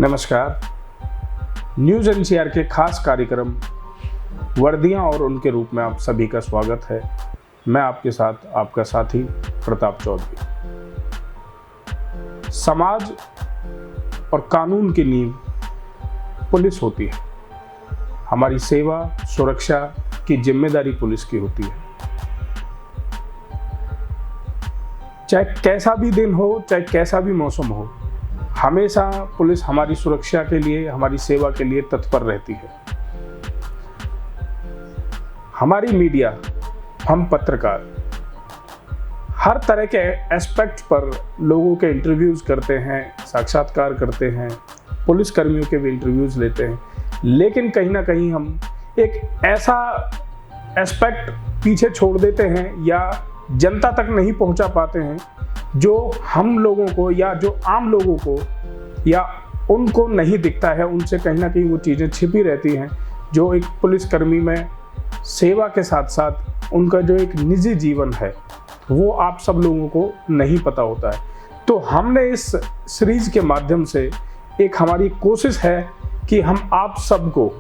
नमस्कार। News NCR के खास कार्यक्रम वर्दियां और उनके रूप में आप सभी का स्वागत है। मैं आपके साथ आपका साथी प्रताप चौधरी। समाज और कानून की नींव पुलिस होती है। हमारी सेवा सुरक्षा की जिम्मेदारी पुलिस की होती है। चाहे कैसा भी दिन हो, चाहे कैसा भी मौसम हो, हमेशा पुलिस हमारी सुरक्षा के लिए, हमारी सेवा के लिए तत्पर रहती है। हमारी मीडिया, हम पत्रकार हर तरह के एस्पेक्ट पर लोगों के इंटरव्यूज़ करते हैं, साक्षात्कार करते हैं, पुलिस कर्मियों के भी इंटरव्यूज़ लेते हैं, लेकिन कहीं ना कहीं हम एक ऐसा एस्पेक्ट पीछे छोड़ देते हैं या जनता तक नहीं पहुंचा पाते हैं जो हम लोगों को या जो आम लोगों को या उनको नहीं दिखता है। उनसे कहीं ना कहीं वो चीज़ें छिपी रहती हैं जो एक पुलिसकर्मी में सेवा के साथ साथ उनका जो एक निजी जीवन है वो आप सब लोगों को नहीं पता होता है। तो हमने इस सीरीज़ के माध्यम से एक हमारी कोशिश है कि हम आप सबको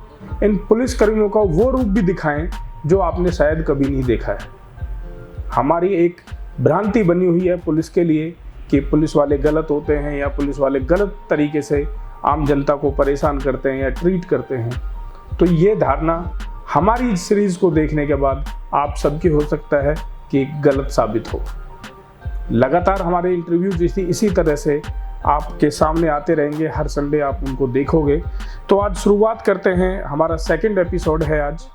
इन पुलिसकर्मियों का वो रूप भी दिखाएं जो आपने शायद कभी नहीं देखा है। हमारी एक भ्रांति बनी हुई है पुलिस के लिए कि पुलिस वाले गलत होते हैं या पुलिस वाले गलत तरीके से आम जनता को परेशान करते हैं या ट्रीट करते हैं। तो ये धारणा हमारी सीरीज़ को देखने के बाद आप सबकी हो सकता है कि गलत साबित हो। लगातार हमारे इंटरव्यूज इसी तरह से आपके सामने आते रहेंगे। हर संडे आप उनको देखोगे। तो आज शुरुआत करते हैं। हमारा सेकंड एपिसोड है आज।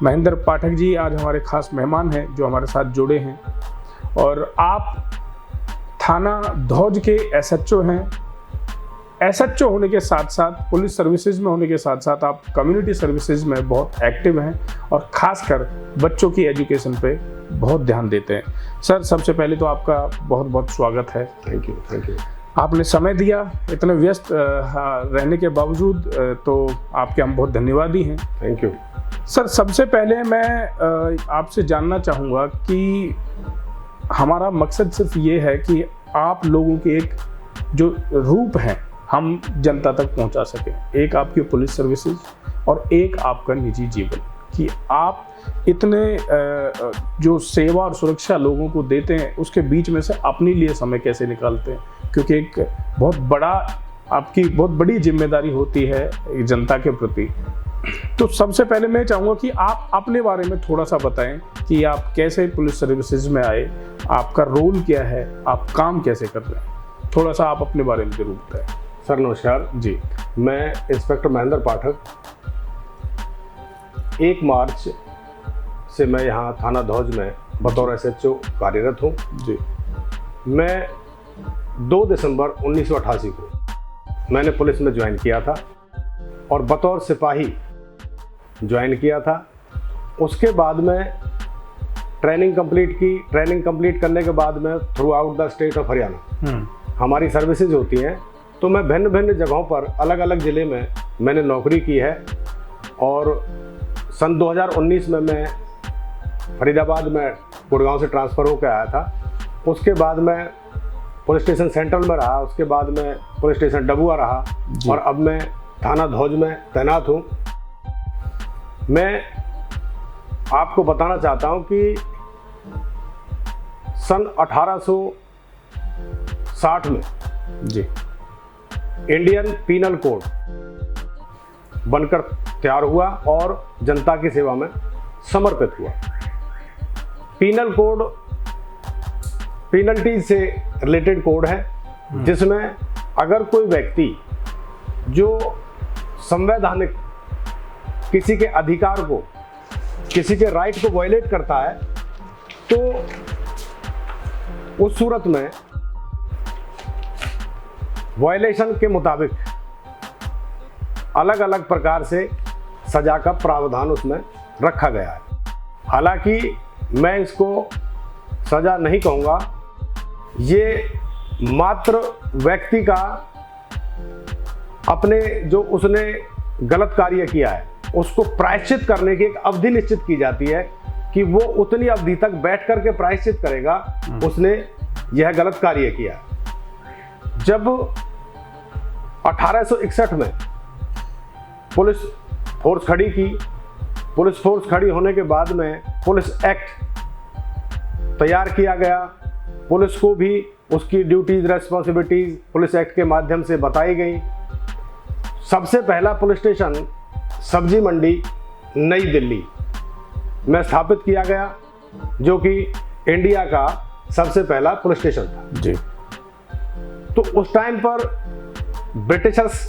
महेंद्र पाठक जी आज हमारे खास मेहमान हैं जो हमारे साथ जुड़े हैं। और आप थाना धौज के एसएचओ हैं। एसएचओ होने के साथ साथ पुलिस सर्विसेज में होने के साथ साथ आप कम्युनिटी सर्विसेज में बहुत एक्टिव हैं और ख़ासकर बच्चों की एजुकेशन पे बहुत ध्यान देते हैं। सर, सबसे पहले तो आपका बहुत बहुत स्वागत है। Thank you. आपने समय दिया इतने व्यस्त रहने के बावजूद, तो आपके हम बहुत धन्यवादी हैं। Thank you sir. सबसे पहले मैं आपसे जानना चाहूँगा कि हमारा मकसद सिर्फ ये है कि आप लोगों के एक जो रूप हैं हम जनता तक पहुंचा सकें। एक आपकी पुलिस सर्विसेज और एक आपका निजी जीवन, कि आप इतने जो सेवा और सुरक्षा लोगों को देते हैं उसके बीच में से अपने लिए समय कैसे निकालते हैं, क्योंकि एक आपकी बहुत बड़ी जिम्मेदारी होती है जनता के प्रति। तो सबसे पहले मैं चाहूँगा कि आप अपने बारे में थोड़ा सा बताएं कि आप कैसे पुलिस सर्विसेज में आए, आपका रोल क्या है, आप काम कैसे कर रहे हैं। थोड़ा सा आप अपने बारे में जरूर बताएं। सर नमस्कार जी। मैं इंस्पेक्टर महेंद्र पाठक 1 मार्च से मैं यहाँ थाना धौज में बतौर एसएचओ कार्यरत हूँ। जी। मैं 2 दिसंबर 1988 को मैंने पुलिस में ज्वाइन किया था और बतौर सिपाही ज्वाइन किया था। उसके बाद में ट्रेनिंग कंप्लीट करने के बाद में through out the state of Haryana हमारी सर्विसेज होती हैं। तो मैं भिन्न भिन्न जगहों पर अलग अलग ज़िले में मैंने नौकरी की है। और सन 2019 में मैं फरीदाबाद में गुड़गांव से ट्रांसफ़र होकर आया था। उसके बाद मैं पुलिस स्टेशन सेंट्रल में रहा, उसके बाद मैं पुलिस स्टेशन डबुआ रहा और अब मैं थाना धौज में तैनात हूँ। मैं आपको बताना चाहता हूँ कि सन 1860 में जी इंडियन पीनल कोड बनकर तैयार हुआ और जनता की सेवा में समर्पित हुआ। पीनल कोड पेनल्टी से रिलेटेड कोड है, जिसमें अगर कोई व्यक्ति जो संवैधानिक किसी के अधिकार को, किसी के राइट को वायलेट करता है, तो उस सूरत में वायलेशन के मुताबिक अलग अलग प्रकार से सजा का प्रावधान उसमें रखा गया है। हालांकि मैं इसको सजा नहीं कहूँगा, ये मात्र व्यक्ति का अपने जो उसने गलत कार्य किया है उसको प्रायश्चित करने की एक अवधि निश्चित की जाती है कि वो उतनी अवधि तक बैठ करके प्रायश्चित करेगा उसने यह गलत कार्य किया। जब 1861 में पुलिस फोर्स खड़ी की। पुलिस फोर्स खड़ी होने के बाद में पुलिस एक्ट तैयार किया गया। पुलिस को भी उसकी ड्यूटीज रेस्पॉन्सिबिलिटीज पुलिस एक्ट के माध्यम से बताई गई। सबसे पहला पुलिस स्टेशन सब्जी मंडी नई दिल्ली में स्थापित किया गया, जो कि इंडिया का सबसे पहला पुलिस स्टेशन था जी। तो उस टाइम पर ब्रिटिशर्स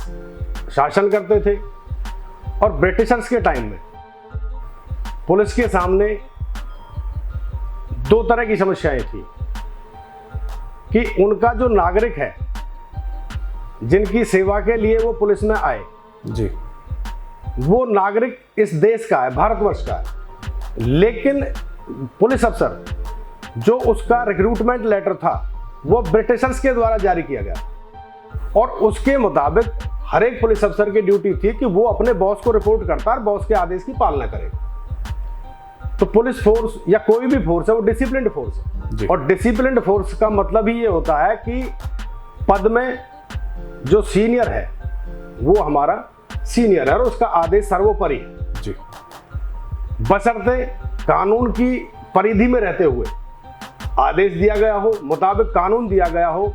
शासन करते थे और ब्रिटिशर्स के टाइम में पुलिस के सामने दो तरह की समस्याएं थी कि उनका जो नागरिक है, जिनकी सेवा के लिए वो पुलिस में आए जी, वो नागरिक इस देश का है, भारतवर्ष का है, लेकिन पुलिस अफसर जो उसका रिक्रूटमेंट लेटर था वो ब्रिटिशर्स के द्वारा जारी किया गया और उसके मुताबिक हर एक पुलिस अफसर की ड्यूटी थी कि वो अपने बॉस को रिपोर्ट करता और बॉस के आदेश की पालना करेगा। तो पुलिस फोर्स या कोई भी फोर्स है वो डिसिप्लिन्ड फोर्स है, और डिसिप्लिन्ड फोर्स का मतलब ही ये होता है कि पद में जो सीनियर है वो हमारा सीनियर है और उसका आदेश सर्वोपरि है जी। बशर्ते कानून की परिधि में रहते हुए आदेश दिया गया हो, मुताबिक कानून दिया गया हो।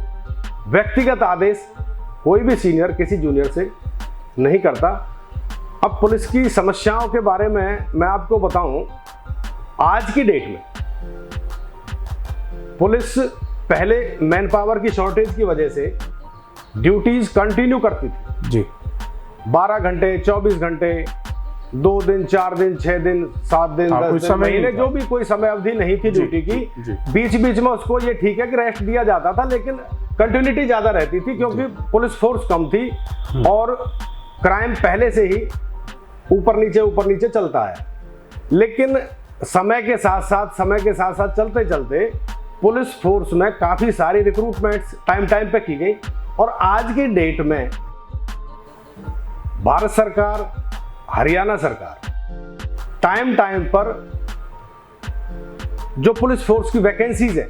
व्यक्तिगत आदेश कोई भी सीनियर किसी जूनियर से नहीं करता। अब पुलिस की समस्याओं के बारे में मैं आपको बताऊं, आज की डेट में पुलिस पहले मैन पावर की शॉर्टेज की वजह से ड्यूटीज कंटिन्यू करती थी जी। 12 घंटे, 24 घंटे, 2 दिन, 4 दिन, 6 दिन, 7 दिन, 10 दिन, महीने, जो भी कोई समय अवधि नहीं थी ड्यूटी की। बीच बीच में उसको ये ठीक है कि रेस्ट दिया जाता था, लेकिन कंटिन्यूटी ज्यादा रहती थी क्योंकि पुलिस फोर्स कम थी और क्राइम पहले से ही ऊपर नीचे चलता है। लेकिन समय के साथ साथ चलते चलते पुलिस फोर्स में काफी सारी रिक्रूटमेंट्स टाइम पे की गई और आज की डेट में भारत सरकार, हरियाणा सरकार टाइम पर जो पुलिस फोर्स की वैकेंसीज है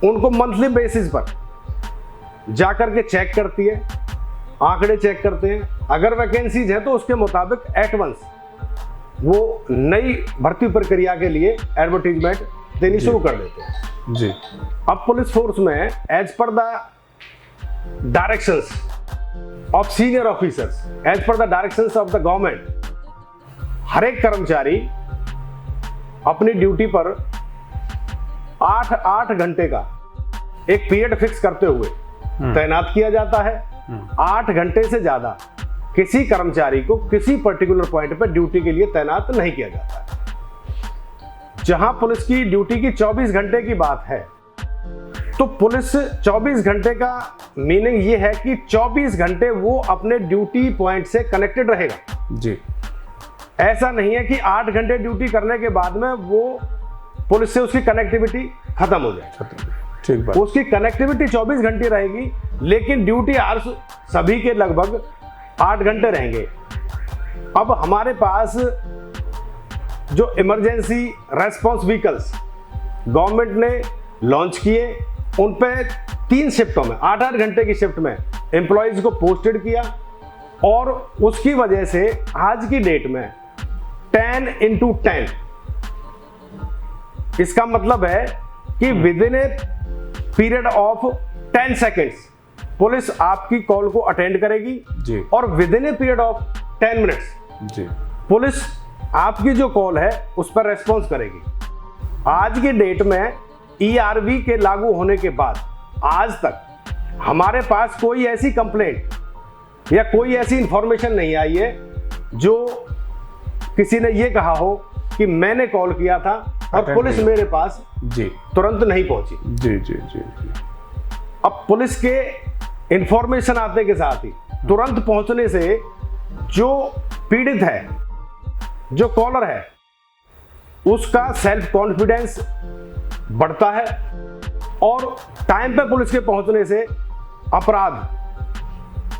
उनको मंथली बेसिस पर जाकर के चेक करती है, आंकड़े चेक करते हैं। अगर वैकेंसीज है तो उसके मुताबिक एट वंस वो नई भर्ती प्रक्रिया के लिए एडवर्टीजमेंट देनी शुरू कर देते हैं जी। अब पुलिस फोर्स में as per the directions of senior officers, as per the directions of the government, हर एक कर्मचारी अपनी ड्यूटी पर 8 घंटे का एक पीरियड फिक्स करते हुए तैनात किया जाता है। 8 घंटे से ज्यादा किसी कर्मचारी को किसी पर्टिकुलर पॉइंट पर ड्यूटी के लिए तैनात नहीं किया जाता है। जहां पुलिस की ड्यूटी की 24 घंटे की बात है तो पुलिस 24 घंटे का मीनिंग ये है कि 24 घंटे वो अपने ड्यूटी पॉइंट से कनेक्टेड रहेगा जी। ऐसा नहीं है कि 8 घंटे ड्यूटी करने के बाद में वो पुलिस से उसकी कनेक्टिविटी खत्म हो जाए। ठीक बात। उसकी कनेक्टिविटी 24 घंटे रहेगी, लेकिन ड्यूटी आवर्स सभी के लगभग 8 घंटे रहेंगे। अब हमारे पास जो इमरजेंसी रेस्पॉन्स व्हीकल्स गवर्नमेंट ने लॉन्च किए, उन पे 3 शिफ्टों में 8-8 घंटे की शिफ्ट में एम्प्लॉयज को पोस्टेड किया और उसकी वजह से आज की डेट में 10x10, इसका मतलब है कि within a period of 10 seconds police आपकी कॉल को अटेंड करेगी जी। और within a period of 10 minutes जी पुलिस आपकी जो कॉल है उस पर रेस्पॉन्स करेगी। आज की डेट में ERV के लागू होने के बाद आज तक हमारे पास कोई ऐसी कंप्लेंट या कोई ऐसी इंफॉर्मेशन नहीं आई है जो किसी ने ये कहा हो कि मैंने कॉल किया था और पुलिस मेरे पास जी तुरंत नहीं पहुंची। जी जी जी जी। अब पुलिस के इंफॉर्मेशन आते के साथ ही तुरंत पहुंचने से जो पीड़ित है, जो कॉलर है, उसका सेल्फ कॉन्फिडेंस बढ़ता है और टाइम पे पुलिस के पहुंचने से अपराध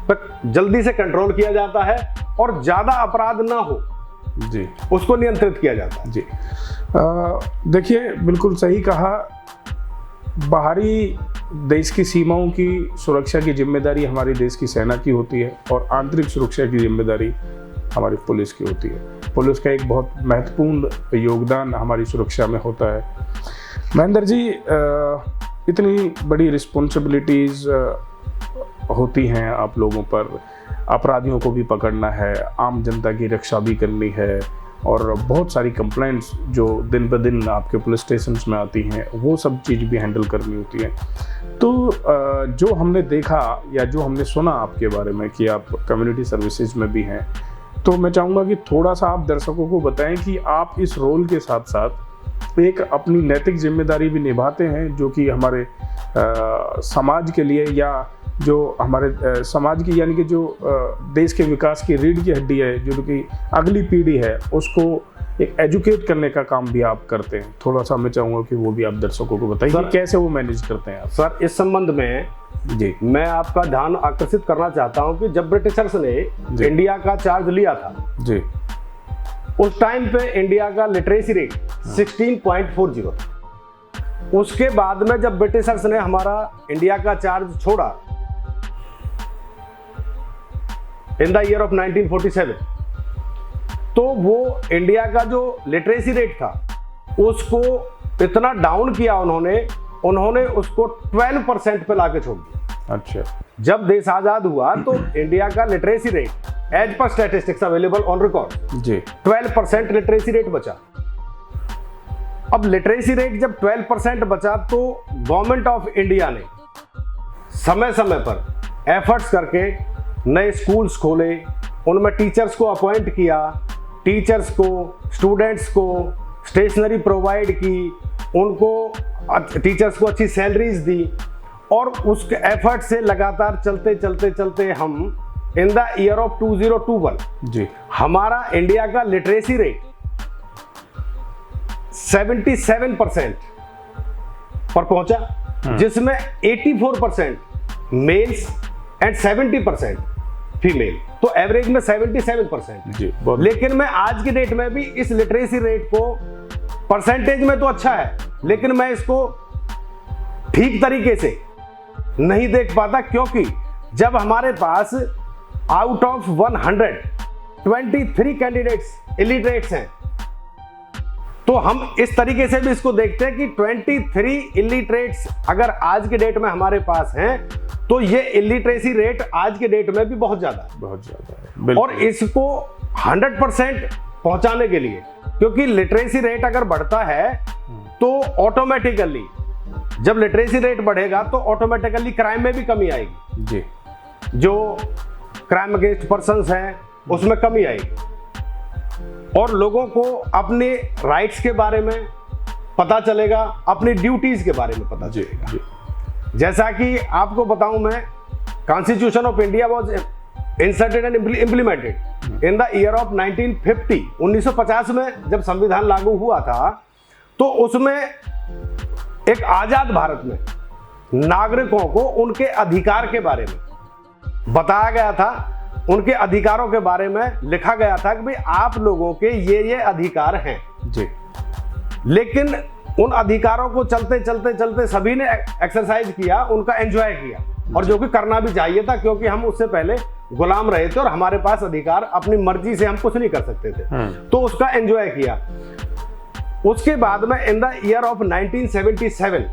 पर जल्दी से कंट्रोल किया जाता है और ज्यादा अपराध ना हो जी, उसको नियंत्रित किया जाता है जी। देखिए, बिल्कुल सही कहा। बाहरी देश की सीमाओं की सुरक्षा की जिम्मेदारी हमारी देश की सेना की होती है और आंतरिक सुरक्षा की जिम्मेदारी हमारी पुलिस की होती है। पुलिस का एक बहुत महत्वपूर्ण योगदान हमारी सुरक्षा में होता है। महेंद्र जी, इतनी बड़ी रिस्पॉन्सिबिलिटीज़ होती हैं आप लोगों पर, अपराधियों को भी पकड़ना है, आम जनता की रक्षा भी करनी है और बहुत सारी कंप्लेंट्स जो दिन ब दिन आपके पुलिस स्टेशन में आती हैं वो सब चीज़ भी हैंडल करनी होती है। तो जो हमने देखा या जो हमने सुना आपके बारे में कि आप कम्युनिटी सर्विसेज में भी हैं, तो मैं चाहूँगा कि थोड़ा सा आप दर्शकों को बताएं कि आप इस रोल के साथ साथ एक अपनी नैतिक जिम्मेदारी भी निभाते हैं जो कि हमारे समाज के लिए या जो हमारे समाज की यानी कि जो देश के विकास की रीढ़ की हड्डी है, जो कि अगली पीढ़ी है, उसको एक एजुकेट करने का काम भी आप करते हैं। थोड़ा सा मैं चाहूँगा कि वो भी आप दर्शकों को बताइए कि कैसे वो मैनेज करते हैं आप। सर, इस संबंध में जी मैं आपका ध्यान आकर्षित करना चाहता हूं कि जब ब्रिटिशर्स ने इंडिया का चार्ज लिया था जी, उस टाइम पे इंडिया का लिटरेसी रेट 16.40 था। उसके बाद में जब ब्रिटिशर्स ने हमारा इंडिया का चार्ज छोड़ा इन द ईयर ऑफ 1947, तो वो इंडिया का जो लिटरेसी रेट था उसको इतना डाउन किया उन्होंने उसको 12% पे लाके छोड़ दिया। अच्छा, जब देश आजाद हुआ तो इंडिया का literacy rate as per statistics available on record जी 12% लिटरेसी रेट बचा। अब लिटरेसी रेट जब 12% बचा तो गवर्नमेंट ऑफ इंडिया ने समय समय पर एफर्ट्स करके नए स्कूल्स खोले, उनमें टीचर्स को अपॉइंट किया, टीचर्स को, स्टूडेंट्स को स्टेशनरी प्रोवाइड की, उनको टीचर्स को अच्छी सैलरीज दी और उस एफर्ट से लगातार चलते हम इन द ईयर ऑफ 2021 जी हमारा इंडिया का लिटरेसी रेट 77% पर पहुंचा, जिसमें 84% मेल्स एंड 70% फीमेल, तो एवरेज में 77% जी। लेकिन मैं आज की डेट में भी इस लिटरेसी रेट को परसेंटेज में तो अच्छा है, लेकिन मैं इसको ठीक तरीके से नहीं देख पाता, क्योंकि जब हमारे pass out of 123 candidates illiterates हैं, तो हम इस तरीके से भी इसको देखते हैं कि 23 इलिटरेट्स अगर आज के डेट में हमारे पास हैं तो ये इलिटरेसी रेट आज के डेट में भी बहुत ज्यादा है। और इसको 100% पहुंचाने के लिए, क्योंकि लिटरेसी रेट अगर बढ़ता है तो ऑटोमेटिकली, जब लिटरेसी रेट बढ़ेगा तो ऑटोमेटिकली क्राइम में भी कमी आएगी जी, जो क्राइम अगेंस्ट पर्संस हैं उसमें कमी आएगी और लोगों को अपने राइट्स के बारे में पता चलेगा, अपनी ड्यूटीज के बारे में पता चलेगा जी। जैसा कि आपको बताऊं मैं, constitution of India was inserted and implemented in the year of 1950। 1950 में जब संविधान लागू हुआ था तो उसमें एक आजाद भारत में नागरिकों को उनके अधिकार के बारे में बताया गया था, उनके अधिकारों के बारे में लिखा गया था कि भाई आप लोगों के ये अधिकार हैं जी। लेकिन उन अधिकारों को चलते सभी ने एक्सरसाइज किया, उनका एंजॉय किया, और जो कि करना भी चाहिए था, क्योंकि हम उससे पहले गुलाम रहे थे और हमारे पास अधिकार अपनी मर्जी से हम कुछ नहीं कर सकते थे, तो उसका एंजॉय किया। उसके बाद में in the year of 1977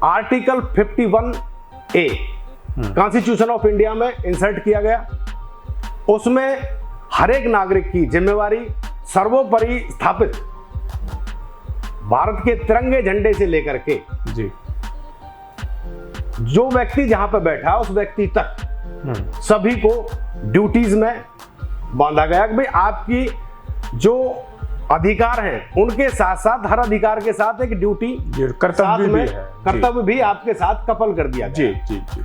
article 51A constitution of India में इंसर्ट किया गया। उसमें हर एक नागरिक की जिम्मेवारी सर्वोपरि स्थापित भारत के तिरंगे झंडे से लेकर के जी, जो व्यक्ति जहां पर बैठा उस व्यक्ति तक सभी को ड्यूटीज में बांधा गया कि भाई आपकी जो अधिकार हैं उनके साथ साथ हर अधिकार के साथ एक ड्यूटी, कर्तव्य भी आपके साथ कपल कर दिया गया। जी जी जी।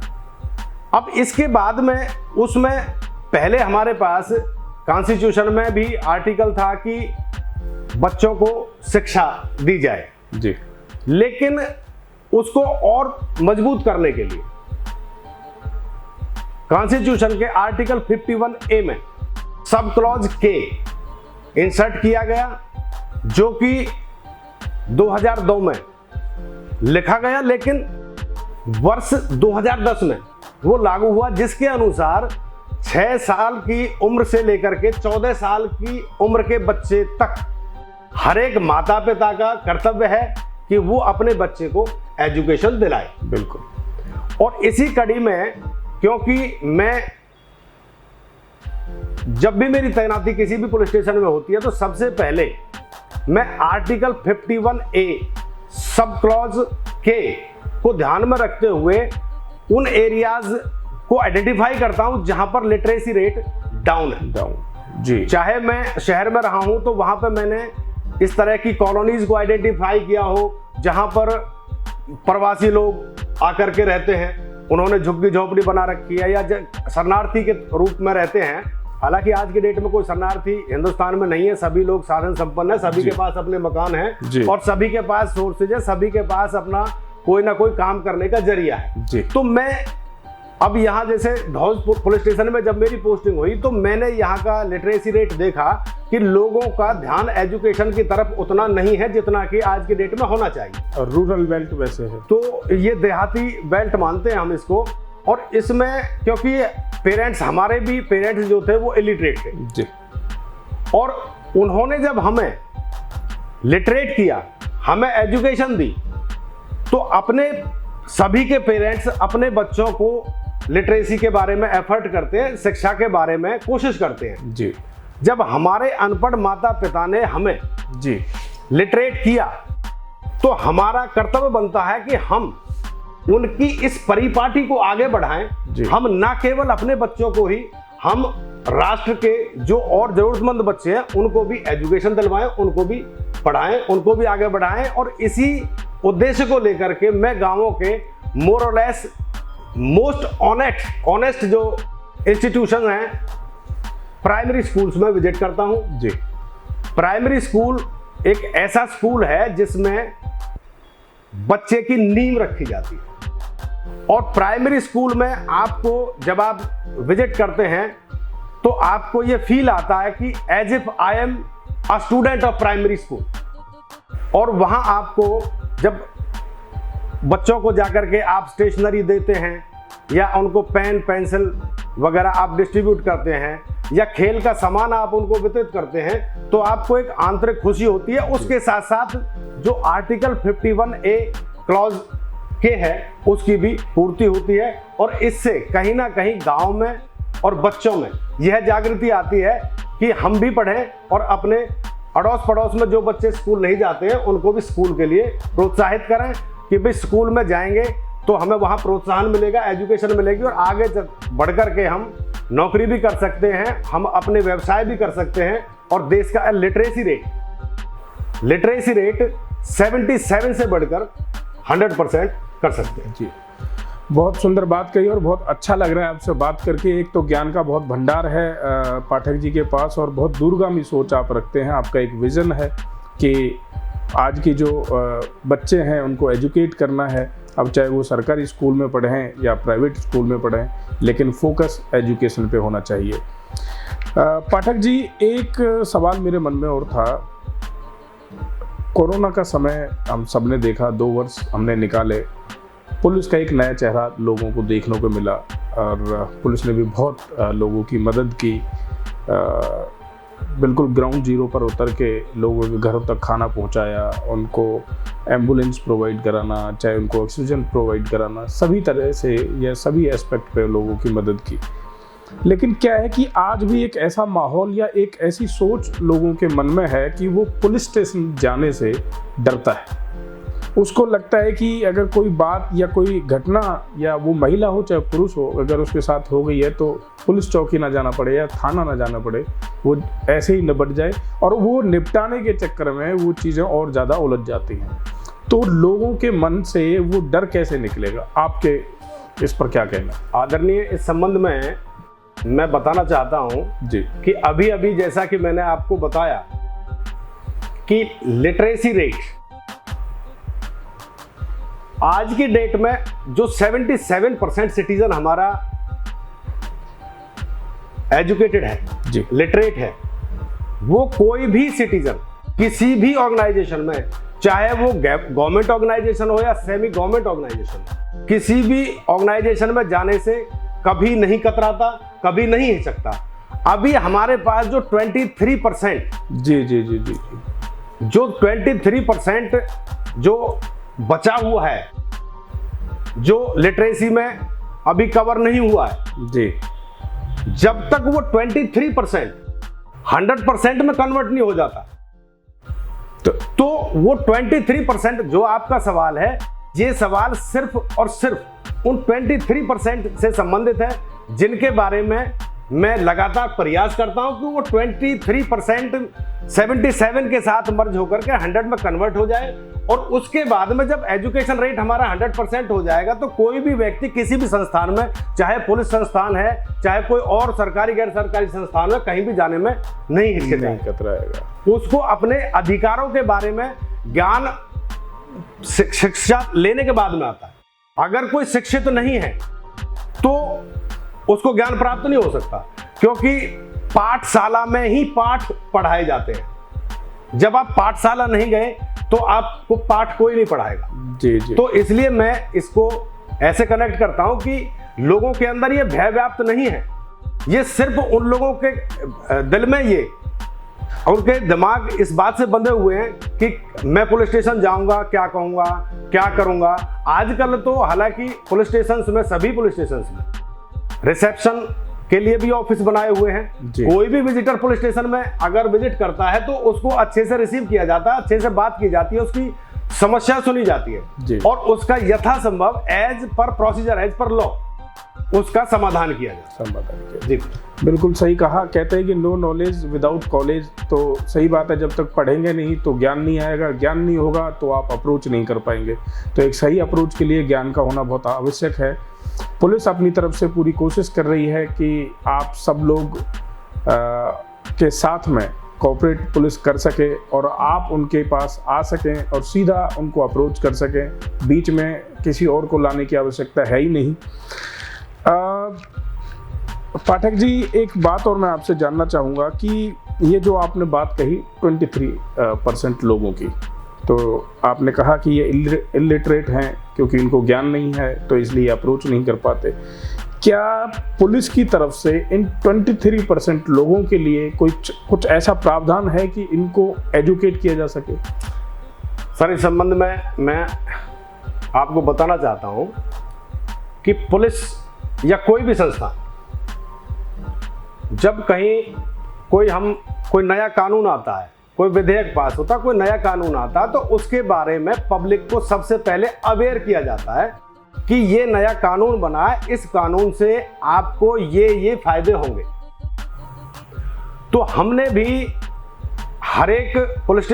अब इसके बाद में उसमें पहले हमारे पास कॉन्स्टिट्यूशन में भी आर्टिकल था कि बच्चों को शिक्षा दी जाए जी, लेकिन उसको और मजबूत करने के लिए कॉन्स्टिट्यूशन के आर्टिकल 51A में सब क्लॉज के इंसर्ट किया गया, जो कि 2002 में लिखा गया, लेकिन वर्ष 2010 में वो लागू हुआ, जिसके अनुसार 6 साल की उम्र से लेकर के 14 साल की उम्र के बच्चे तक हर एक माता पिता का कर्तव्य है कि वो अपने बच्चे को एजुकेशन दिलाए। बिल्कुल। और इसी कड़ी में, क्योंकि मैं जब भी मेरी तैनाती किसी भी पुलिस स्टेशन में होती है तो सबसे पहले मैं आर्टिकल 51A सब क्लॉज के को ध्यान में रखते हुए उन एरियाज को आइडेंटिफाई करता हूं जहां पर लिटरेसी रेट डाउन है। जी। चाहे मैं शहर में रहा हूं तो वहां पे मैंने इस तरह की कॉलोनीज को आइडेंटिफाई किया हो जहां पर प्रवासी लोग आकर के रहते हैं, उन्होंने झुग्गी झोपड़ी बना रखी है या शरणार्थी के रूप में रहते हैं। हालांकि आज के डेट में कोई शरणार्थी हिंदुस्तान में नहीं है, सभी लोग साधन संपन्न है, सभी के पास अपने मकान है और सभी के पास सोर्सेज है, सभी के पास अपना कोई ना कोई काम करने का जरिया है। तो मैं अब यहाँ जैसे धौज पुलिस स्टेशन में जब मेरी पोस्टिंग हुई तो मैंने यहाँ का लिटरेसी रेट देखा कि लोगों का ध्यान एजुकेशन की तरफ उतना नहीं है जितना कि आज के डेट में होना चाहिए। और रूरल बेल्ट वैसे है, तो ये देहाती बेल्ट मानते हैं हम इसको। और इसमें क्योंकि पेरेंट्स, हमारे भी पेरेंट्स जो थे वो इलिटरेट थे जी। और उन्होंने जब हमें लिटरेट किया, हमें एजुकेशन दी, तो अपने सभी के पेरेंट्स अपने बच्चों को लिटरेसी के बारे में एफर्ट करते हैं, शिक्षा के बारे में कोशिश करते हैं जी। जब हमारे अनपढ़ माता पिता ने हमें जी लिटरेट किया तो हमारा कर्तव्य बनता है कि हम उनकी इस परिपाटी को आगे बढ़ाएं। हम ना केवल अपने बच्चों को ही, हम राष्ट्र के जो और जरूरतमंद बच्चे हैं उनको भी एजुकेशन दिलवाएं, उनको भी पढ़ाएं, उनको भी आगे बढ़ाएं। और इसी उद्देश्य को लेकर के मैं गांवों के मोर और लेस मोस्ट ऑनेस्ट जो इंस्टीट्यूशन हैं, प्राइमरी स्कूल्स में विजिट करता हूं जी। प्राइमरी स्कूल एक ऐसा स्कूल है जिसमें बच्चे की नींव रखी जाती है। और प्राइमरी स्कूल में आपको जब आप विजिट करते हैं तो आपको यह फील आता है कि as if I am a student of primary school. और वहां आपको जब बच्चों को जाकर के आप स्टेशनरी देते हैं या उनको पेन पेंसिल वगैरह आप डिस्ट्रीब्यूट करते हैं या खेल का सामान आप उनको वितरित करते हैं तो आपको एक आंतरिक खुशी होती है। उसके साथ साथ जो आर्टिकल 51A क्लॉज के है उसकी भी पूर्ति होती है। और इससे कहीं ना कहीं गांव में और बच्चों में यह जागृति आती है कि हम भी पढ़ें और अपने अड़ोस पड़ोस में जो बच्चे स्कूल नहीं जाते हैं उनको भी स्कूल के लिए प्रोत्साहित करें कि भाई स्कूल में जाएंगे तो हमें वहाँ प्रोत्साहन मिलेगा, एजुकेशन मिलेगी और आगे बढ़ कर के हम नौकरी भी कर सकते हैं, हम अपने व्यवसाय भी कर सकते हैं। और देश का लिटरेसी रेट 77 से बढ़कर 100% कर सकते हैं। जी, बहुत सुंदर बात कही और बहुत अच्छा लग रहा है आपसे बात करके। एक तो ज्ञान का बहुत भंडार है पाठक जी के पास और बहुत दूरगामी सोच आप रखते हैं। आपका एक विज़न है कि आज की जो बच्चे हैं उनको एजुकेट करना है, अब चाहे वो सरकारी स्कूल में पढ़ें या प्राइवेट स्कूल में पढ़ें, लेकिन फोकस एजुकेशन पे होना चाहिए। पाठक जी, एक सवाल मेरे मन में और था। कोरोना का समय हम सब ने देखा, 2 वर्ष हमने निकाले, पुलिस का एक नया चेहरा लोगों को देखने को मिला और पुलिस ने भी बहुत लोगों की मदद की। बिल्कुल ग्राउंड जीरो पर उतर के लोगों के घरों तक खाना पहुंचाया, उनको एम्बुलेंस प्रोवाइड कराना, चाहे उनको ऑक्सीजन प्रोवाइड कराना, सभी तरह से या सभी एस्पेक्ट पे लोगों की मदद की। लेकिन क्या है कि आज भी एक ऐसा माहौल या एक ऐसी सोच लोगों के मन में है कि वो पुलिस स्टेशन जाने से डरता है। उसको लगता है कि अगर कोई बात या कोई घटना, या वो महिला हो चाहे पुरुष हो, अगर उसके साथ हो गई है तो पुलिस चौकी ना जाना पड़े या थाना ना जाना पड़े, वो ऐसे ही निपट जाए। और वो निपटाने के चक्कर में वो चीज़ें और ज़्यादा उलझ जाती हैं। तो लोगों के मन से वो डर कैसे निकलेगा, आपके इस पर क्या कहना? आदरणीय, इस संबंध में मैं बताना चाहता हूं जी कि अभी अभी जैसा कि मैंने आपको बताया कि लिटरेसी रेट आज की डेट में जो 77% सिटीजन हमारा एजुकेटेड है, जी, लिटरेट है, वो कोई भी सिटीजन किसी भी ऑर्गेनाइजेशन में, चाहे वो गवर्नमेंट ऑर्गेनाइजेशन हो या सेमी गवर्नमेंट ऑर्गेनाइजेशन हो, किसी भी ऑर्गेनाइजेशन में जाने से कभी नहीं कतराता, कभी नहीं हिचकता। अभी हमारे पास जो 23% जी जो 23% जो बचा हुआ है, जो लिटरेसी में अभी कवर नहीं हुआ है जी, जब तक वो 23% 100% में कन्वर्ट नहीं हो जाता, तो वो 23% जो आपका सवाल है, ये सवाल सिर्फ और सिर्फ उन 23% से संबंधित है जिनके बारे में मैं लगातार प्रयास करता हूं कि वो 23% 77 के साथ मर्ज होकर के 100 में कन्वर्ट हो जाए। और उसके बाद में जब एजुकेशन रेट हमारा 100% हो जाएगा तो कोई भी व्यक्ति किसी भी संस्थान में, चाहे पुलिस संस्थान है, चाहे कोई और सरकारी गैर सरकारी संस्थान है, कहीं भी जाने में नहीं हिचकिचाएगा। उसको अपने अधिकारों के बारे में ज्ञान शिक्षा लेने के बाद में आता है। अगर कोई शिक्षित नहीं है तो उसको ज्ञान प्राप्त नहीं हो सकता, क्योंकि पाठशाला में ही पाठ पढ़ाए जाते हैं। जब आप पाठशाला नहीं गए तो आपको पाठ कोई नहीं पढ़ाएगा। जी। तो इसलिए मैं इसको ऐसे कनेक्ट करता हूं कि लोगों के अंदर ये भय व्याप्त नहीं है, ये सिर्फ उन लोगों के दिल में ये, उनके दिमाग इस बात से बंधे हुए हैं कि मैं पुलिस स्टेशन जाऊंगा, क्या कहूंगा, क्या करूंगा। आजकल तो हालांकि पुलिस स्टेशन में, सभी पुलिस स्टेशन में रिसेप्शन के लिए भी ऑफिस बनाए हुए हैं। कोई भी विजिटर पुलिस स्टेशन में अगर विजिट करता है तो उसको अच्छे से रिसीव किया जाता है, अच्छे से बात की जाती है, उसकी समस्या सुनी जाती है और उसका यथासंभव as per procedure, as per law उसका समाधान किया जाए। जी बिल्कुल सही कहा। कहते हैं कि नो नॉलेज विदाउट कॉलेज। तो सही बात है, जब तक पढ़ेंगे नहीं तो ज्ञान नहीं आएगा, ज्ञान नहीं होगा तो आप अप्रोच नहीं कर पाएंगे। तो एक सही अप्रोच के लिए ज्ञान का होना बहुत आवश्यक है। पुलिस अपनी तरफ से पूरी कोशिश कर रही है कि आप सब लोग के साथ में कोऑपरेट पुलिस कर सके और आप उनके पास आ सकें और सीधा उनको अप्रोच कर सकें। बीच में किसी और को लाने की आवश्यकता है ही नहीं। पाठक जी, एक बात और मैं आपसे जानना चाहूँगा कि ये जो आपने बात कही 23% लोगों की, तो आपने कहा कि ये इलिटरेट हैं क्योंकि इनको ज्ञान नहीं है तो इसलिए अप्रोच नहीं कर पाते। क्या पुलिस की तरफ से इन 23% लोगों के लिए कुछ ऐसा प्रावधान है कि इनको एजुकेट किया जा सके? सर, इस संबंध में मैं आपको बताना चाहता हूँ कि पुलिस या कोई भी संस्था, जब कहीं कोई नया कानून आता है, कोई विधेयक पास होता है, कोई नया कानून आता है, तो उसके बारे में पब्लिक को सबसे पहले अवेयर किया जाता है कि ये नया कानून बना है, इस कानून से आपको ये फायदे होंगे। तो हमने भी हर एक पुलिस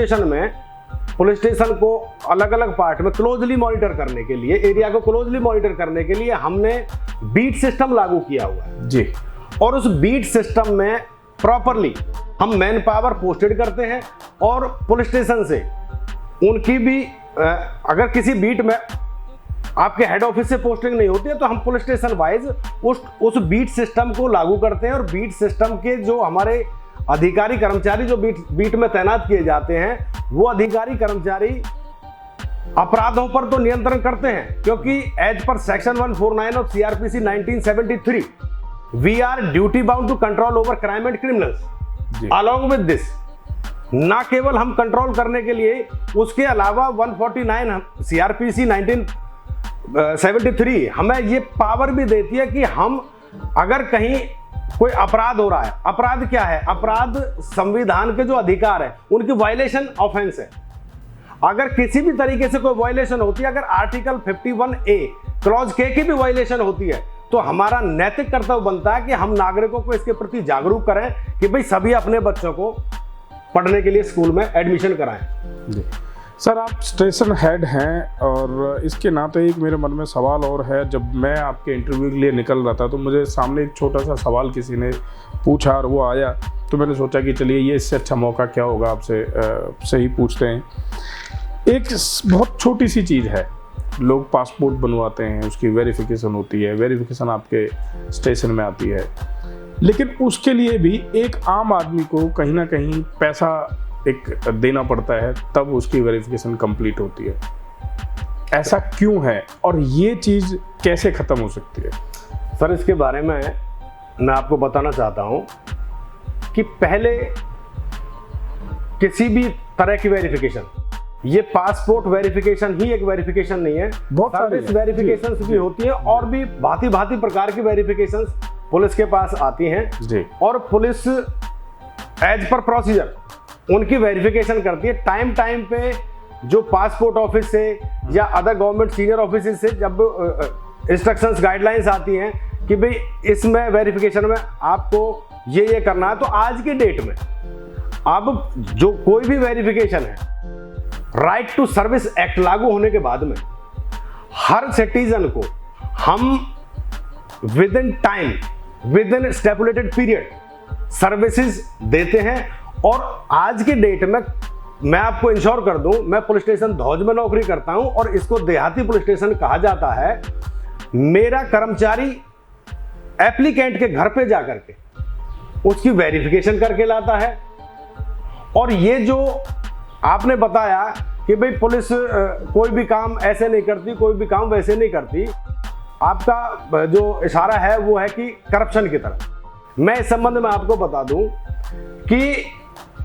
स्टेशन को अलग अलग पार्ट में क्लोजली मॉनिटर करने के लिए, एरिया को क्लोजली मॉनिटर करने के लिए हमने बीट सिस्टम लागू किया हुआ है जी। और उस बीट सिस्टम में प्रॉपरली हम मैन पावर पोस्टेड करते हैं और पुलिस स्टेशन से उनकी भी अगर किसी बीट में आपके हेड ऑफिस से पोस्टिंग नहीं होती है तो हम पुलिस स्टेशन वाइज उस बीट सिस्टम को लागू करते हैं। और बीट सिस्टम के जो हमारे अधिकारी कर्मचारी जो बीट में तैनात किए जाते हैं, वो अधिकारी कर्मचारी अपराधों पर तो नियंत्रण करते हैं, क्योंकि as per section 149 of CRPC 1973 we are duty bound to control over crime and criminals. Along with this, ना केवल हम कंट्रोल करने के लिए, उसके अलावा 149 CRPC 1973 हमें ये पावर भी देती है कि हम अगर कहीं कोई अपराध हो रहा है, अपराध क्या है? अपराध संविधान के जो अधिकार है उनकी वायलेशन ऑफेंस है। अगर किसी भी तरीके से कोई वायलेशन होती है, अगर आर्टिकल 51A क्लॉज K की भी वायलेशन होती है, तो हमारा नैतिक कर्तव्य बनता है कि हम नागरिकों को इसके प्रति जागरूक करें कि भाई सभी अपने बच्चों को पढ़ने के लिए स्कूल में एडमिशन कराएं। जी सर, आप स्टेशन हेड हैं और इसके नाते एक मेरे मन में सवाल और है। जब मैं आपके इंटरव्यू के लिए निकल रहा था तो मुझे सामने एक छोटा सा सवाल किसी ने पूछा और वो आया, तो मैंने सोचा कि चलिए ये इससे अच्छा मौका क्या होगा, आपसे सही पूछते हैं। एक बहुत छोटी सी चीज़ है, लोग पासपोर्ट बनवाते हैं, उसकी वेरिफिकेशन होती है, वेरिफिकेशन आपके स्टेशन में आती है, लेकिन उसके लिए भी एक आम आदमी को कहीं ना कहीं पैसा एक देना पड़ता है, तब उसकी वेरिफिकेशन कंप्लीट होती है। ऐसा क्यों है और ये चीज़ कैसे ख़त्म हो सकती है? सर, इसके बारे में मैं आपको बताना चाहता हूँ कि पहले किसी भी तरह की वेरिफिकेशन, ये पासपोर्ट वेरिफिकेशन ही एक वेरिफिकेशन नहीं है, बहुत सारी सर्विस वेरिफिकेशंस भी होती हैं और भी भांति भांति प्रकार की वेरिफिकेशंस पुलिस के पास आती हैं जी। और पुलिस एज पर प्रोसीजर उनकी वेरिफिकेशन करती है। टाइम टाइम पे जो पासपोर्ट ऑफिस से या अदर गवर्नमेंट सीनियर ऑफिस से जब इंस्ट्रक्शंस गाइडलाइंस आती हैं कि भाई इसमें वेरिफिकेशन में आपको ये करना है, तो आज की डेट में अब जो कोई भी वेरिफिकेशन है, राइट टू सर्विस एक्ट लागू होने के बाद में हर सिटीजन को हम within time, within stipulated period services देते हैं। और आज की डेट में मैं आपको इंश्योर कर दूं, मैं पुलिस स्टेशन धौज में नौकरी करता हूं और इसको देहाती पुलिस स्टेशन कहा जाता है। मेरा कर्मचारी एप्लीकेंट के घर पे जाकर के उसकी वेरिफिकेशन करके लाता है। और ये जो आपने बताया कि भाई पुलिस कोई भी काम ऐसे नहीं करती, कोई भी काम वैसे नहीं करती, आपका जो इशारा है वो है कि करप्शन की तरफ। मैं इस संबंध में आपको बता दूं कि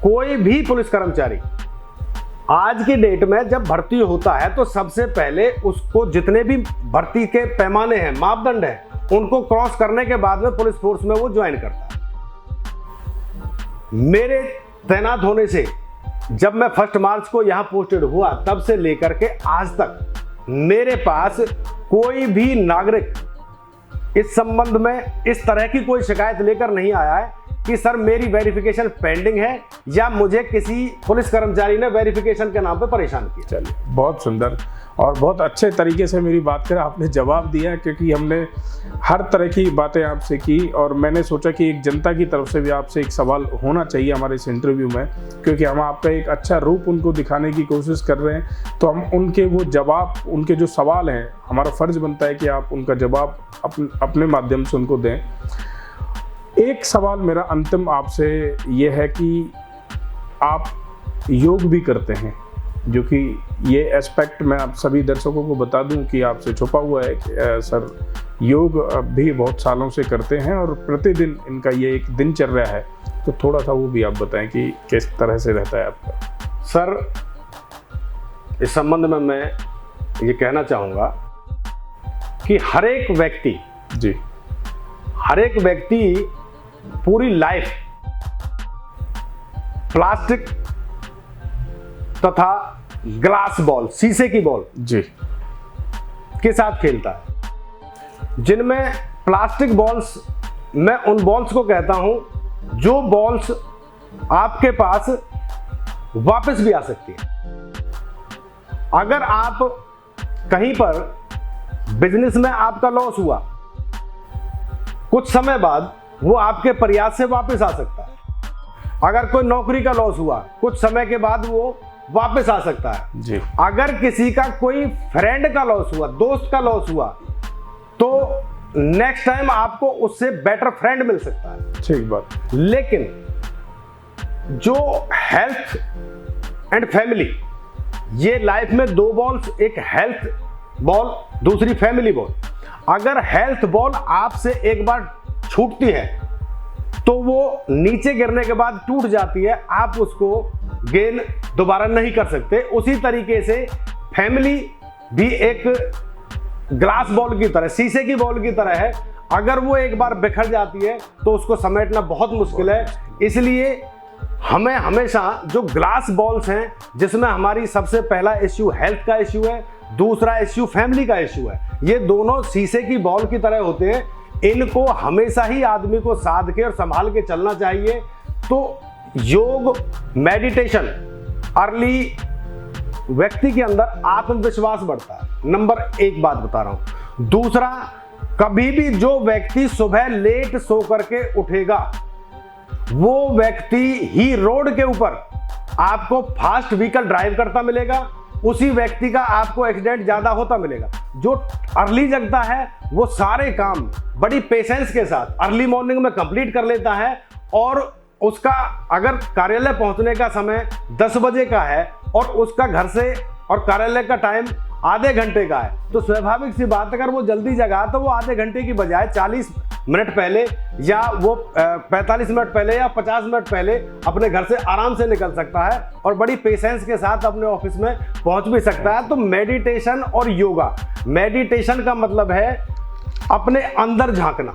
कोई भी पुलिस कर्मचारी आज की डेट में जब भर्ती होता है तो सबसे पहले उसको जितने भी भर्ती के पैमाने हैं, मापदंड हैं, उनको क्रॉस करने के बाद में पुलिस फोर्स में वो ज्वाइन करता है। मेरे तैनात होने से जब मैं 1 मार्च को यहां पोस्टेड हुआ तब से लेकर के आज तक मेरे पास कोई भी नागरिक इस संबंध में इस तरह की कोई शिकायत लेकर नहीं आया है कि सर मेरी वेरिफिकेशन पेंडिंग है या मुझे किसी पुलिस कर्मचारी ने वेरिफिकेशन के नाम पे परेशान किया। चलिए, बहुत सुंदर और बहुत अच्छे तरीके से मेरी बात कर आपने जवाब दिया, क्योंकि हमने हर तरह की बातें आपसे की और मैंने सोचा कि एक जनता की तरफ से भी आपसे एक सवाल होना चाहिए हमारे इस इंटरव्यू में, क्योंकि हम आपका एक अच्छा रूप उनको दिखाने की कोशिश कर रहे हैं। तो हम उनके वो जवाब, उनके जो सवाल हैं, हमारा फ़र्ज़ बनता है कि आप उनका जवाब अपने माध्यम से उनको दें। एक सवाल मेरा अंतिम आपसे ये है कि आप योग भी करते हैं, जो कि ये एस्पेक्ट मैं आप सभी दर्शकों को बता दूं कि आपसे छुपा हुआ है कि सर योग भी बहुत सालों से करते हैं और प्रतिदिन इनका ये एक दिनचर्या है। तो थोड़ा सा वो भी आप बताएं कि किस तरह से रहता है आपका। सर, इस संबंध में मैं ये कहना चाहूँगा कि हर एक व्यक्ति पूरी लाइफ प्लास्टिक तथा ग्लास बॉल, शीशे की बॉल जी के साथ खेलता है। जिनमें प्लास्टिक बॉल्स, मैं उन बॉल्स को कहता हूं जो बॉल्स आपके पास वापस भी आ सकती है। अगर आप कहीं पर बिजनेस में आपका लॉस हुआ, कुछ समय बाद वो आपके प्रयास से वापस आ सकता है। अगर कोई नौकरी का लॉस हुआ, कुछ समय के बाद वो वापस आ सकता है जी। अगर किसी का कोई फ्रेंड का लॉस हुआ, दोस्त का लॉस हुआ, तो नेक्स्ट टाइम आपको उससे बेटर फ्रेंड मिल सकता है। ठीक बात। लेकिन जो हेल्थ एंड फैमिली, ये लाइफ में 2 बॉल्स, एक हेल्थ बॉल, दूसरी फैमिली बॉल। अगर हेल्थ बॉल आपसे एक बार छूटती है तो वो नीचे गिरने के बाद टूट जाती है, आप उसको गेन दोबारा नहीं कर सकते। उसी तरीके से फैमिली भी एक ग्लास बॉल की तरह, शीशे की बॉल की तरह है। अगर वो एक बार बिखर जाती है तो उसको समेटना बहुत मुश्किल है। इसलिए हमें हमेशा जो ग्लास बॉल्स हैं, जिसमें हमारी सबसे पहला इश्यू हेल्थ का इश्यू है, दूसरा इश्यू फैमिली का इश्यू है, ये दोनों शीशे की बॉल की तरह होते हैं। इनको हमेशा ही आदमी को साध के और संभाल के चलना चाहिए। तो योग, मेडिटेशन, अर्ली व्यक्ति के अंदर आत्मविश्वास बढ़ता है। नंबर 1 बात बता रहा हूं। दूसरा, कभी भी जो व्यक्ति सुबह लेट सो करके उठेगा, वो व्यक्ति ही रोड के ऊपर आपको फास्ट व्हीकल ड्राइव करता मिलेगा, उसी व्यक्ति का आपको एक्सीडेंट ज्यादा होता मिलेगा। जो अर्ली जगता है वो सारे काम बड़ी पेशेंस के साथ अर्ली मॉर्निंग में कंप्लीट कर लेता है और उसका अगर कार्यालय पहुंचने का समय 10 बजे का है और उसका घर से और कार्यालय का टाइम आधे घंटे का है, तो स्वाभाविक सी बात, अगर वो जल्दी जगा तो वो आधे घंटे की बजाय 40 मिनट पहले या वो 45 मिनट पहले या 50 मिनट पहले अपने घर से आराम से निकल सकता है और बड़ी पेशेंस के साथ अपने ऑफिस में पहुंच भी सकता है। तो मेडिटेशन और योगा, मेडिटेशन का मतलब है अपने अंदर झांकना,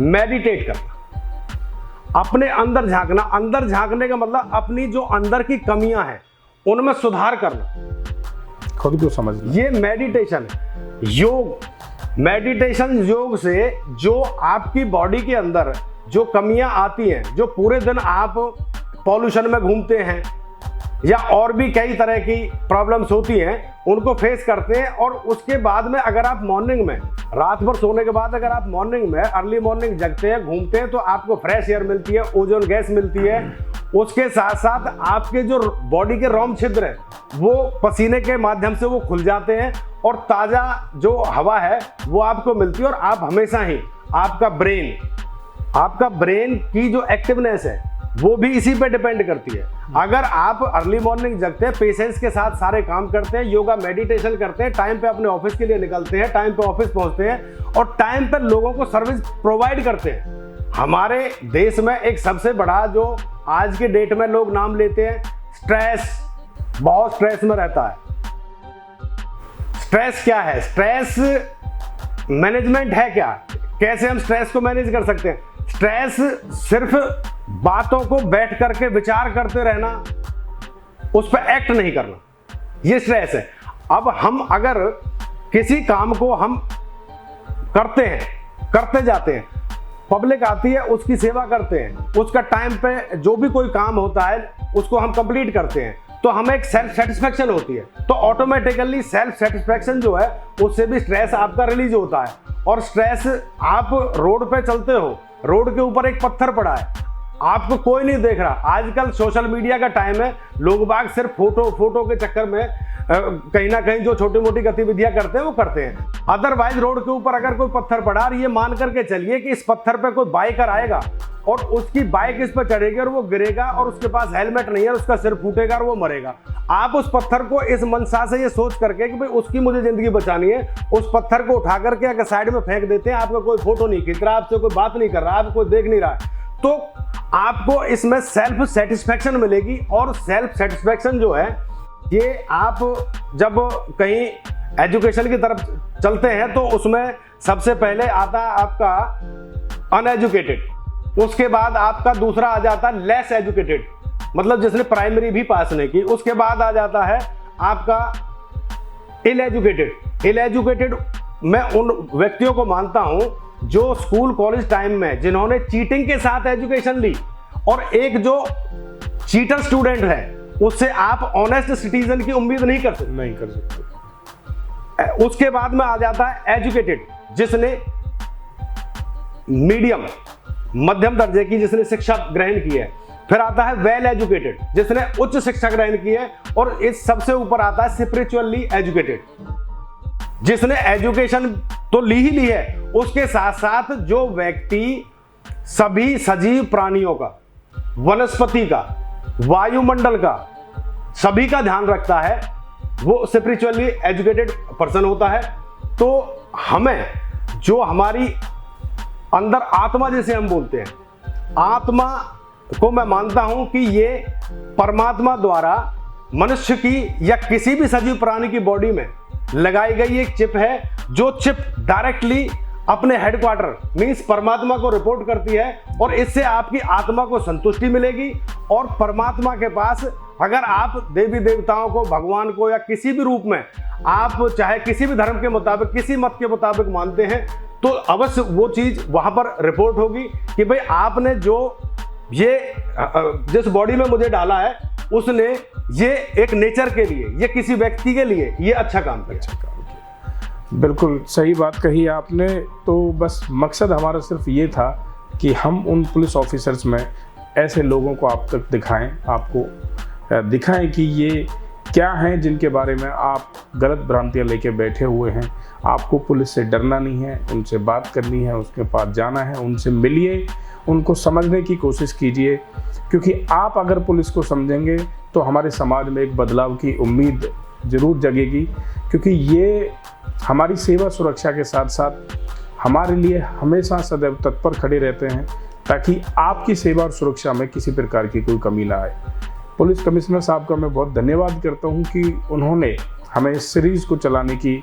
मेडिटेट करना, अपने अंदर झांकना। अंदर झांकने का मतलब अपनी जो अंदर की कमियां हैं उनमें सुधार करना, खुद को समझना। ये मेडिटेशन है। योग, मेडिटेशन योग से जो आपकी बॉडी के अंदर जो कमियां आती हैं, जो पूरे दिन आप पॉल्यूशन में घूमते हैं या और भी कई तरह की प्रॉब्लम्स होती हैं, उनको फेस करते हैं, और उसके बाद में अगर आप मॉर्निंग में, रात भर सोने के बाद अगर आप मॉर्निंग में अर्ली मॉर्निंग जगते हैं, घूमते हैं, तो आपको फ्रेश एयर मिलती है, ओजोन गैस मिलती है। उसके साथ साथ आपके जो बॉडी के रोम छिद्र हैं वो पसीने के माध्यम से वो खुल जाते हैं और ताज़ा जो हवा है वो आपको मिलती है, और आप हमेशा ही आपका ब्रेन की जो एक्टिवनेस है वो भी इसी पे डिपेंड करती है। अगर आप अर्ली मॉर्निंग जगते हैं, पेशेंस के साथ सारे काम करते हैं, योगा मेडिटेशन करते हैं, टाइम पे अपने ऑफिस के लिए निकलते हैं, टाइम पे ऑफिस पहुंचते हैं और टाइम पे लोगों को सर्विस प्रोवाइड करते हैं। हमारे देश में एक सबसे बड़ा जो आज के डेट में लोग नाम लेते हैं, स्ट्रेस, बहुत स्ट्रेस में रहता है। स्ट्रेस क्या है? स्ट्रेस मैनेजमेंट है क्या? कैसे हम स्ट्रेस को मैनेज कर सकते हैं? स्ट्रेस सिर्फ बातों को बैठ करके विचार करते रहना, उस पर एक्ट नहीं करना, ये स्ट्रेस है। अब हम अगर किसी काम को हम करते हैं, करते जाते हैं, पब्लिक आती है, उसकी सेवा करते हैं, उसका टाइम पे जो भी कोई काम होता है उसको हम कंप्लीट करते हैं, तो हमें एक सेल्फ सेटिस्फेक्शन होती है। तो ऑटोमेटिकली सेल्फ सेटिस्फेक्शन जो है उससे भी स्ट्रेस आपका रिलीज होता है। और स्ट्रेस, आप रोड पे चलते हो, रोड के ऊपर एक पत्थर पड़ा है, आपको कोई नहीं देख रहा। आजकल सोशल मीडिया का टाइम है, लोग बाग सिर्फ फोटो के चक्कर में कहीं ना कहीं जो छोटी मोटी गतिविधियां करते हैं वो करते हैं। अदरवाइज रोड के ऊपर अगर कोई पत्थर पड़ा, और ये मान करके चलिए कि इस पत्थर पे कोई बाइकर आएगा और उसकी बाइक इस पर चढ़ेगी और वो गिरेगा और उसके पास हेलमेट नहीं है, उसका सिर फूटेगा और वो मरेगा। आप उस पत्थर को इस मनसा से ये सोच करके कि भाई उसकी मुझे जिंदगी बचानी है, उस पत्थर को उठा करके अगर साइड में फेंक देते हैं, आपका कोई फोटो नहीं खींच रहा, आपसे कोई बात नहीं कर रहा, आपको कोई देख नहीं रहा है, तो आपको इसमें सेल्फ सेटिस्फेक्शन मिलेगी। और सेल्फ सेटिस्फेक्शन जो है, ये आप जब कहीं एजुकेशन की तरफ चलते हैं तो उसमें सबसे पहले आता है आपका अनएजुकेटेड, उसके बाद आपका दूसरा आ जाता है लेस एजुकेटेड, मतलब जिसने प्राइमरी भी पास नहीं की, उसके बाद आ जाता है आपका इल एजुकेटेड। मैं उन व्यक्तियों को मानता हूं जो स्कूल कॉलेज टाइम में जिन्होंने चीटिंग के साथ एजुकेशन ली, और एक जो चीटर स्टूडेंट है उससे आप ऑनेस्ट सिटीजन की उम्मीद नहीं कर सकते। उसके बाद में आ जाता है एजुकेटेड, जिसने मीडियम मध्यम दर्जे की जिसने शिक्षा ग्रहण की है। फिर आता है वेल एजुकेटेड, जिसने उच्च शिक्षा ग्रहण की है। और इस सबसे ऊपर आता है स्पिरिचुअली एजुकेटेड, जिसने एजुकेशन तो ली ही ली है, उसके साथ साथ जो व्यक्ति सभी सजीव प्राणियों का, वनस्पति का, वायुमंडल का, सभी का ध्यान रखता है, वो स्पिरिचुअली एजुकेटेड पर्सन होता है। तो हमें जो हमारी अंदर आत्मा जिसे हम बोलते हैं, आत्मा को मैं मानता हूं कि ये परमात्मा द्वारा मनुष्य की या किसी भी सजीव प्राणी की बॉडी में लगाई गई एक चिप है, जो चिप डायरेक्टली अपने हेडक्वार्टर मीन्स परमात्मा को रिपोर्ट करती है, और इससे आपकी आत्मा को संतुष्टि मिलेगी। और परमात्मा के पास अगर आप देवी देवताओं को, भगवान को, या किसी भी रूप में आप चाहे किसी भी धर्म के मुताबिक, किसी मत के मुताबिक मानते हैं, तो अवश्य वो चीज वहां पर रिपोर्ट होगी कि भाई आपने जो ये जिस बॉडी में मुझे डाला है, उसने ये एक नेचर के लिए, ये किसी व्यक्ति के लिए ये अच्छा काम किया। बिल्कुल सही बात कही आपने। तो बस मकसद हमारा सिर्फ ये था कि हम उन पुलिस ऑफिसर्स में ऐसे लोगों को आप तक दिखाएं, आपको दिखाएं कि ये क्या हैं जिनके बारे में आप गलत भ्रांतियाँ लेके बैठे हुए हैं। आपको पुलिस से डरना नहीं है, उनसे बात करनी है, उसके पास जाना है, उनसे मिलिए, उनको समझने की कोशिश कीजिए, क्योंकि आप अगर पुलिस को समझेंगे तो हमारे समाज में एक बदलाव की उम्मीद ज़रूर जगेगी, क्योंकि ये हमारी सेवा सुरक्षा के साथ साथ हमारे लिए हमेशा सदैव तत्पर खड़े रहते हैं ताकि आपकी सेवा और सुरक्षा में किसी प्रकार की कोई कमी ना आए। पुलिस कमिश्नर साहब का मैं बहुत धन्यवाद करता हूं कि उन्होंने हमें इस सीरीज़ को चलाने की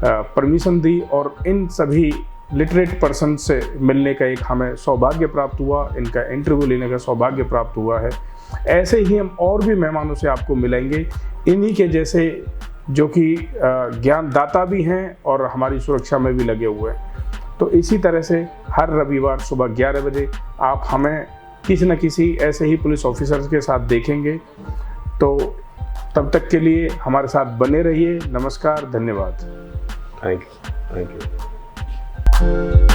परमिशन दी और इन सभी लिटरेट पर्सन से मिलने का एक हमें सौभाग्य प्राप्त हुआ, इनका इंटरव्यू लेने का सौभाग्य प्राप्त हुआ है। ऐसे ही हम और भी मेहमानों से आपको मिलेंगे, इन्हीं के जैसे जो कि ज्ञानदाता भी हैं और हमारी सुरक्षा में भी लगे हुए हैं। तो इसी तरह से हर रविवार सुबह 11 बजे आप हमें किसी न किसी ऐसे ही पुलिस ऑफिसर्स के साथ देखेंगे। तो तब तक के लिए हमारे साथ बने रहिए। नमस्कार, धन्यवाद। Thank you.